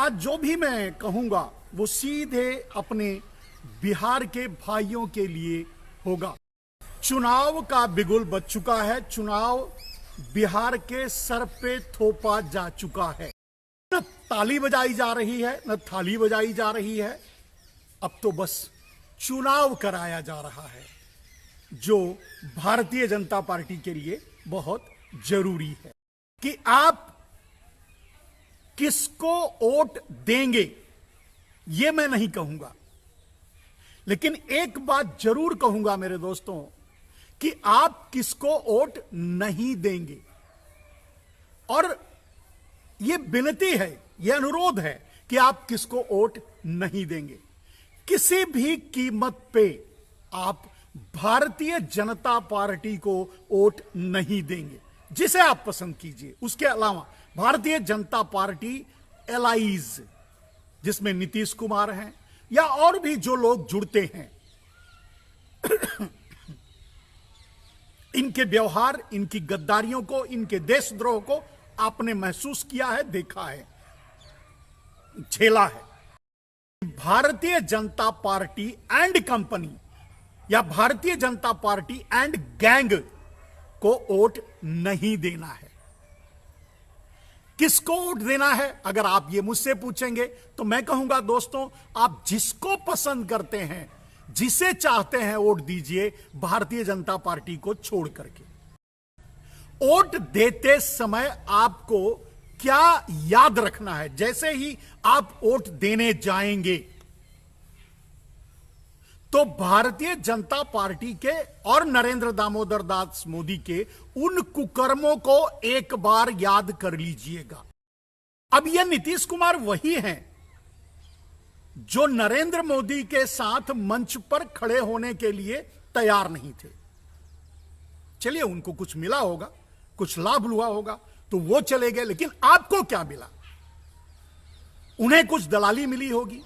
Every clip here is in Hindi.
आज जो भी मैं कहूंगा वो सीधे अपने बिहार के भाइयों के लिए होगा। चुनाव का बिगुल बज चुका है, चुनाव बिहार के सर पे थोपा जा चुका है। न ताली बजाई जा रही है, न थाली बजाई जा रही है, अब तो बस चुनाव कराया जा रहा है, जो भारतीय जनता पार्टी के लिए बहुत जरूरी है। कि आप किसको वोट देंगे यह मैं नहीं कहूंगा, लेकिन एक बात जरूर कहूंगा मेरे दोस्तों कि आप किसको वोट नहीं देंगे। और यह विनती है, यह अनुरोध है कि आप किसको वोट नहीं देंगे। किसी भी कीमत पे आप भारतीय जनता पार्टी को वोट नहीं देंगे, जिसे आप पसंद कीजिए। उसके अलावा भारतीय जनता पार्टी एलाइज, जिसमें नीतीश कुमार हैं या और भी जो लोग जुड़ते हैं, इनके व्यवहार, इनकी गद्दारियों को, इनके देशद्रोह को आपने महसूस किया है, देखा है, झेला है। Bharatiya Janata party and company या Bharatiya Janata party and gang को वोट नहीं देना है। किसको वोट देना है अगर आप ये मुझसे पूछेंगे तो मैं कहूंगा दोस्तों, आप जिसको पसंद करते हैं, जिसे चाहते हैं वोट दीजिए, भारतीय जनता पार्टी को छोड़ करके। वोट देते समय आपको क्या याद रखना है? जैसे ही आप वोट देने जाएंगे तो भारतीय जनता पार्टी के और नरेंद्र दामोदर दास मोदी के उन कुकर्मों को एक बार याद कर लीजिएगा। अब यह नीतीश कुमार वही हैं जो नरेंद्र मोदी के साथ मंच पर खड़े होने के लिए तैयार नहीं थे। चलिए, उनको कुछ मिला होगा, कुछ लाभ हुआ होगा तो वो चले गए, लेकिन आपको क्या मिला? उन्हें कुछ दलाली मिली होगी,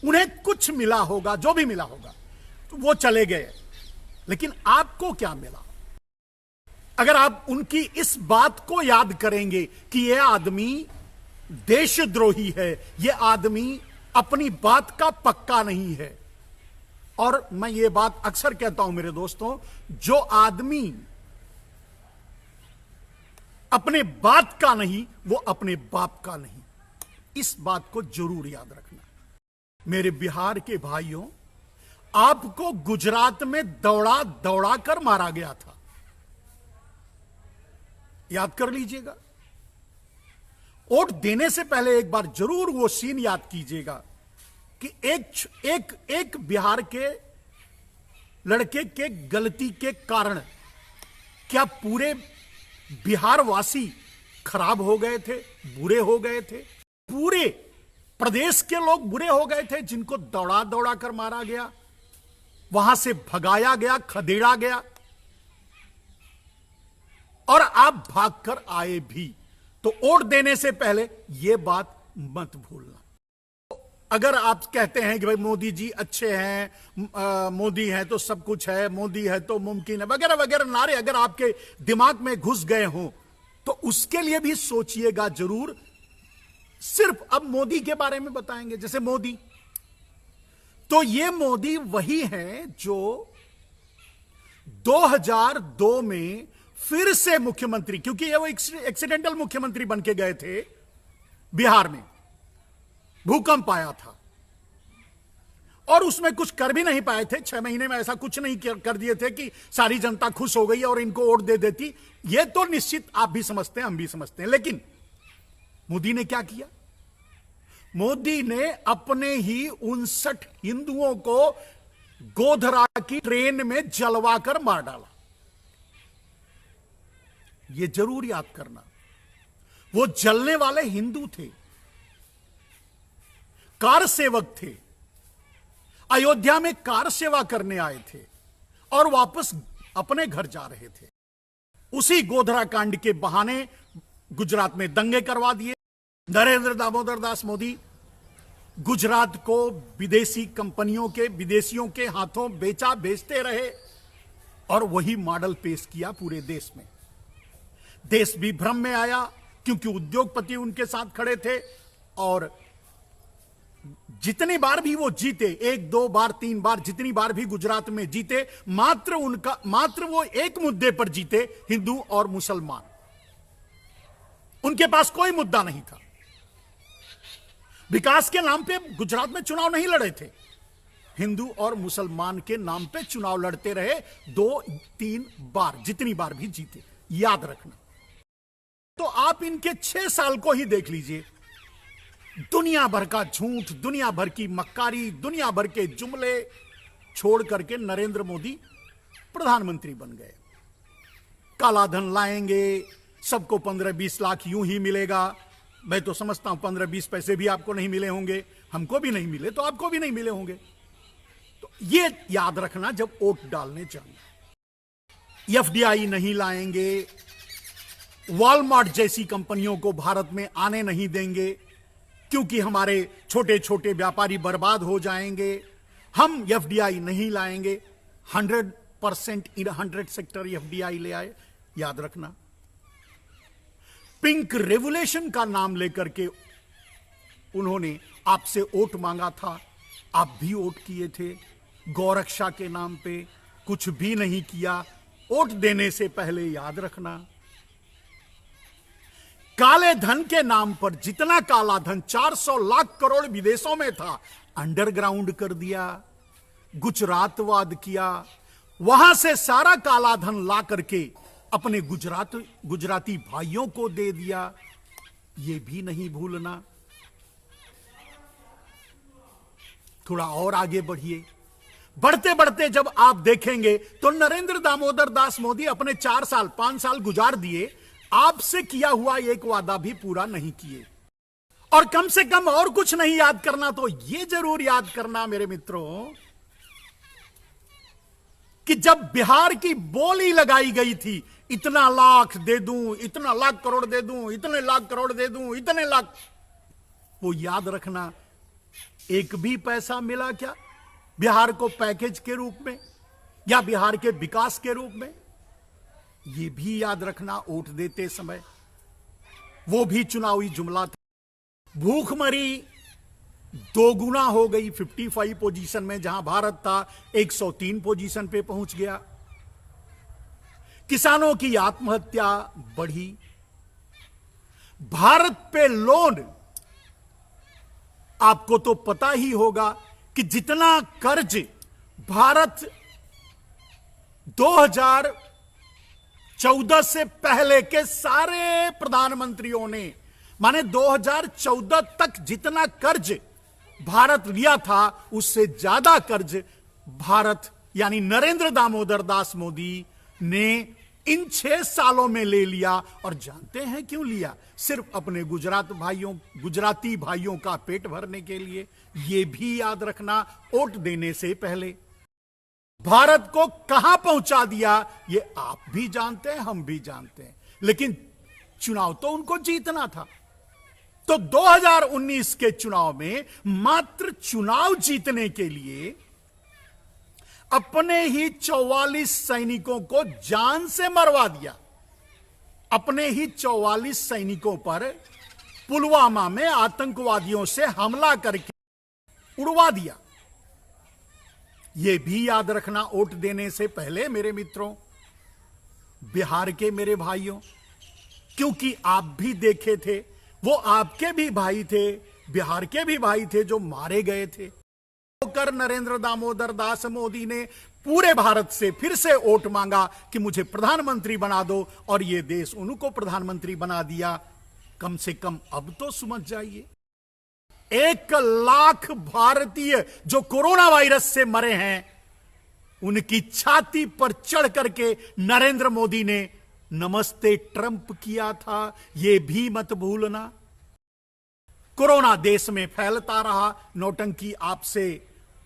उन्हें कुछ मिला होगा, जो भी मिला होगा, तो वो चले गए, लेकिन आपको क्या मिला? अगर आप उनकी इस बात को याद करेंगे कि यह आदमी देशद्रोही है, यह आदमी अपनी बात का पक्का नहीं है, और मैं ये बात अक्सर कहता हूं मेरे दोस्तों, जो आदमी अपने बात का नहीं, वो अपने बाप का नहीं। इस बात को जरूर याद रखना। मेरे बिहार के भाइयों, आपको गुजरात में दौड़ा दौड़ा कर मारा गया था, याद कर लीजिएगा। वोट देने से पहले एक बार जरूर वो सीन याद कीजिएगा कि एक बिहार के लड़के के गलती के कारण क्या पूरे बिहार वासी खराब हो गए थे, बुरे हो गए थे? पूरे प्रदेश के लोग बुरे हो गए थे, जिनको दौड़ा दौड़ा कर मारा गया, वहां से भगाया गया, खदेड़ा गया, और आप भागकर आए भी। तो वोट देने से पहले यह बात मत भूलना। अगर आप कहते हैं कि भाई मोदी जी अच्छे हैं, मोदी है तो सब कुछ है, मोदी है तो मुमकिन है, वगैरह वगैरह नारे अगर आपके दिमाग में घुस गए हों तो उसके लिए भी सोचिएगा जरूर। सिर्फ अब मोदी के बारे में बताएंगे, जैसे मोदी, तो ये मोदी वही हैं जो 2002 में फिर से मुख्यमंत्री, क्योंकि ये वो एक्सीडेंटल मुख्यमंत्री बन के गए थे, बिहार में भूकंप आया था और उसमें कुछ कर भी नहीं पाए थे। 6 महीने में ऐसा कुछ नहीं कर दिए थे कि सारी जनता खुश हो गई और इनको वोट दे देती। ये तो निश्चित आप भी समझते हैं, हम भी समझते हैं। लेकिन मोदी ने क्या किया? मोदी ने अपने ही 59 हिंदुओं को गोधरा की ट्रेन में जलवाकर मार डाला। यह जरूर याद करना, वो जलने वाले हिंदू थे, कार सेवक थे, अयोध्या में कार सेवा करने आए थे और वापस अपने घर जा रहे थे। उसी गोधरा कांड के बहाने गुजरात में दंगे करवा दिए। नरेंद्र दामोदर दास मोदी गुजरात को विदेशी कंपनियों के, विदेशियों के हाथों बेचते रहे और वही मॉडल पेश किया पूरे देश में। देश भी भ्रम में आया क्योंकि उद्योगपति उनके साथ खड़े थे और जितनी बार भी वो जीते, एक दो बार तीन बार जितनी बार भी गुजरात में जीते, मात्र वो एक मुद्दे पर जीते, हिंदू और मुसलमान। उनके पास कोई मुद्दा नहीं था। विकास के नाम पे गुजरात में चुनाव नहीं लड़े थे, हिंदू और मुसलमान के नाम पे चुनाव लड़ते रहे 2-3 बार, जितनी बार भी जीते। याद रखना। तो आप इनके 6 साल को ही देख लीजिए, दुनिया भर का झूठ, दुनिया भर की मक्कारी, दुनिया भर के जुमले छोड़ करके नरेंद्र मोदी प्रधानमंत्री बन गए। काला धन लाएंगे, सबको 15-20 लाख यूं ही मिलेगा। मैं तो समझता हूं 15-20 पैसे भी आपको नहीं मिले होंगे, हमको भी नहीं मिले तो आपको भी नहीं मिले होंगे। तो ये याद रखना जब वोट डालने जाएंगे। एफडीआई नहीं लाएंगे, वॉलमार्ट जैसी कंपनियों को भारत में आने नहीं देंगे, क्योंकि हमारे छोटे छोटे व्यापारी बर्बाद हो जाएंगे। हम एफडीआई नहीं लाएंगे। 100% इन 100 सेक्टर एफडीआई ले आए। याद रखना। पिंक रेवोल्यूशन का नाम लेकर के उन्होंने आपसे वोट मांगा था, आप भी वोट किए थे। गौरक्षा के नाम पे कुछ भी नहीं किया। वोट देने से पहले याद रखना, काले धन के नाम पर जितना काला धन 400 लाख करोड़ विदेशों में था, अंडरग्राउंड कर दिया, गुजरातवाद किया। वहां से सारा काला धन ला करके अपने गुजराती भाइयों को दे दिया। यह भी नहीं भूलना। थोड़ा और आगे बढ़िए। बढ़ते बढ़ते जब आप देखेंगे तो नरेंद्र दामोदर दास मोदी अपने 4 साल 5 साल गुजार दिए, आपसे किया हुआ एक वादा भी पूरा नहीं किए। और कम से कम और कुछ नहीं याद करना तो यह जरूर याद करना मेरे मित्रों, कि जब बिहार की बोली लगाई गई थी, इतना लाख दे दूं, इतना लाख करोड़ दे दूं, इतने लाख करोड़ दे दूं, इतने लाख, वो याद रखना, एक भी पैसा मिला क्या बिहार को पैकेज के रूप में या बिहार के विकास के रूप में? यह भी याद रखना। वोट देते समय वो भी चुनावी जुमला था। भूखमरी 2 गुना हो गई। 55 पोजीशन में जहां भारत था 103 पोजीशन पे पहुंच गया। किसानों की आत्महत्या बढ़ी। भारत पे लोन, आपको तो पता ही होगा कि जितना कर्ज भारत 2014 से पहले के सारे प्रधानमंत्रियों ने, माने 2014 तक जितना कर्ज भारत लिया था, उससे ज्यादा कर्ज भारत यानी नरेंद्र दामोदर दास मोदी ने इन 6 सालों में ले लिया। और जानते हैं क्यों लिया? सिर्फ अपने गुजराती भाइयों का पेट भरने के लिए। यह भी याद रखना, वोट देने से पहले भारत को कहां पहुंचा दिया यह आप भी जानते हैं, हम भी जानते हैं। लेकिन चुनाव तो उनको जीतना था। तो 2019 के चुनाव में मात्र चुनाव जीतने के लिए अपने ही 44 सैनिकों को जान से मरवा दिया। अपने ही 44 सैनिकों पर पुलवामा में आतंकवादियों से हमला करके उड़वा दिया। यह भी याद रखना वोट देने से पहले मेरे मित्रों, बिहार के मेरे भाइयों, क्योंकि आप भी देखे थे, वो आपके भी भाई थे, बिहार के भी भाई थे जो मारे गए थे। कर नरेंद्र दामोदर दास मोदी ने पूरे भारत से फिर से वोट मांगा कि मुझे प्रधानमंत्री बना दो, और यह देश उनको प्रधानमंत्री बना दिया। कम से कम अब तो समझ जाइए, 1 लाख भारतीय जो कोरोना वायरस से मरे हैं, उनकी छाती पर चढ़ करके नरेंद्र मोदी ने नमस्ते ट्रंप किया था। यह भी मत भूलना। कोरोना देश में फैलता रहा। नौटंकी आपसे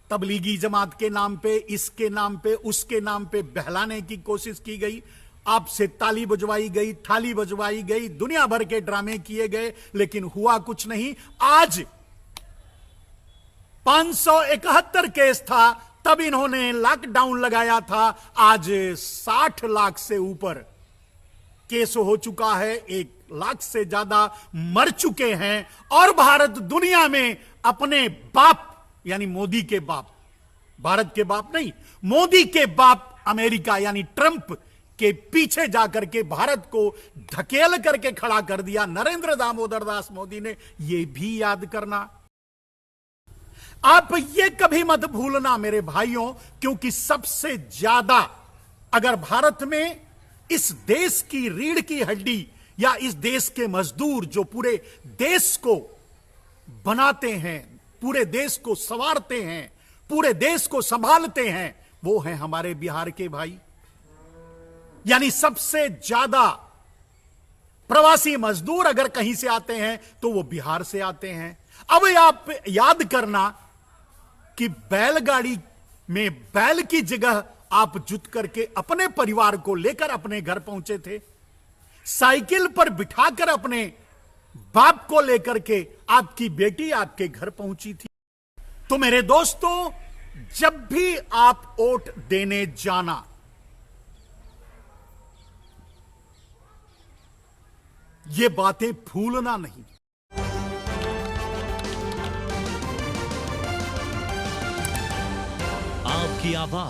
तबलीगी जमात के नाम पे, इसके नाम पे, उसके नाम पे बहलाने की कोशिश की गई। आपसे ताली बजवाई गई, थाली बजवाई गई, दुनिया भर के ड्रामे किए गए, लेकिन हुआ कुछ नहीं। आज 571 केस था, तब इन्होंने लॉकडाउन लगाया था। आज 60 लाख से ऊपर केस हो चुका है। 1 लाख से ज्यादा मर चुके हैं और भारत दुनिया में अपने बाप यानी मोदी के बाप, भारत के बाप नहीं, मोदी के बाप अमेरिका यानी ट्रंप के पीछे जाकर के भारत को धकेल करके खड़ा कर दिया नरेंद्र दामोदर दास मोदी ने। यह भी याद करना, आप ये कभी मत भूलना मेरे भाइयों, क्योंकि सबसे ज्यादा अगर भारत में इस देश की रीढ़ की हड्डी या इस देश के मजदूर जो पूरे देश को बनाते हैं, पूरे देश को संवारते हैं, पूरे देश को संभालते हैं, वो हैं हमारे बिहार के भाई। यानी सबसे ज्यादा प्रवासी मजदूर अगर कहीं से आते हैं तो वो बिहार से आते हैं। अब आप याद करना कि बैलगाड़ी में बैल की जगह आप जुट करके अपने परिवार को लेकर अपने घर पहुंचे थे, साइकिल पर बिठाकर अपने बाप को लेकर के आपकी बेटी आपके घर पहुंची थी। तो मेरे दोस्तों, जब भी आप वोट देने जाना, ये बातें भूलना नहीं। आपकी आवाज